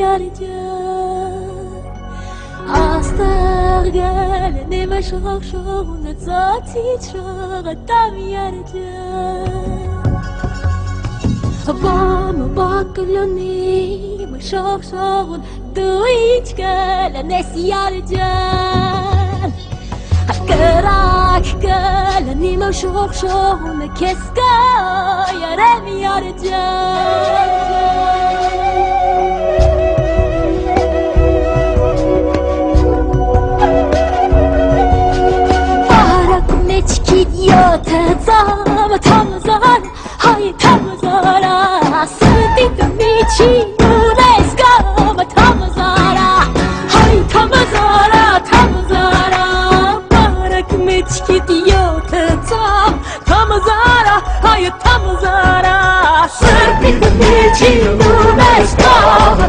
yarıcan Astar gelene başak şoğuna zati çağıtam yarıcan Bama bakaloni başak şoğun Duiç gelene yarıcan Kırak gelene başak şoğuna Keska yarem yarıcan Yotazama tamazara, hay tamazara Sırtı miçi UNESCO tamazara Hay tamazara, tamazara Barak meçkit yotazam Tamazara, hay tamazara Sırtı miçi UNESCO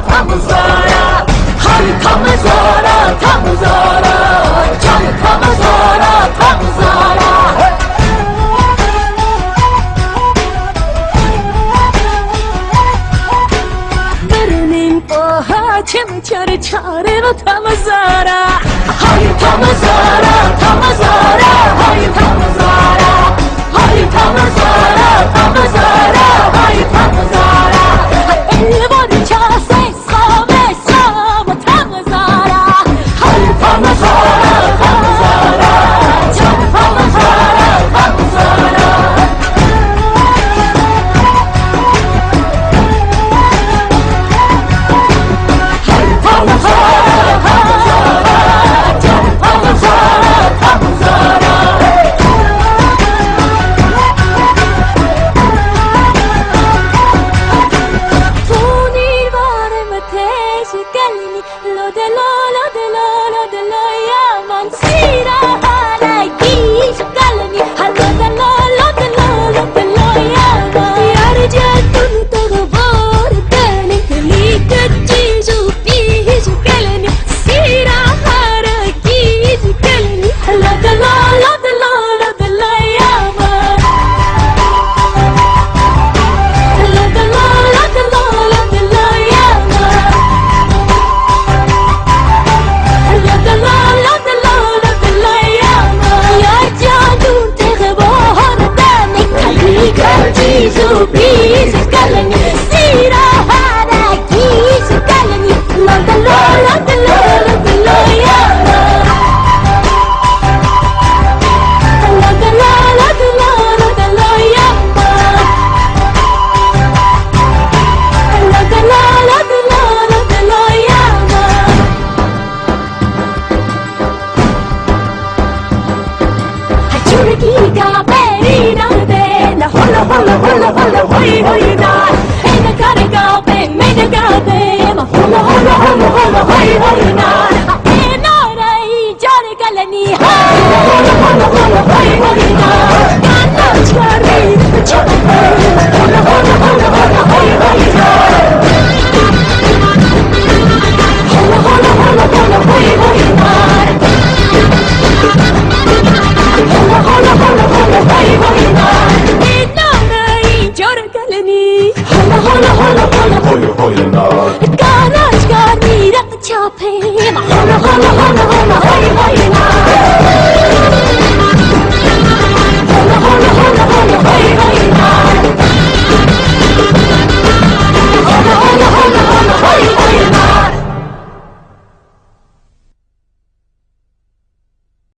tamazara Hay tamazara, tamazara Can tamazara, tamazara Çem çare çare ve tamazara Hayır tamazara tamazara Hayır tamazara Hayır tamazara tamazara Hayır tamazara Elle var çase same same tamazara Hayır tamazara tamazara Çam tamazara tamazara Garaj garni rak chape, hola hola hola hola hoy hoy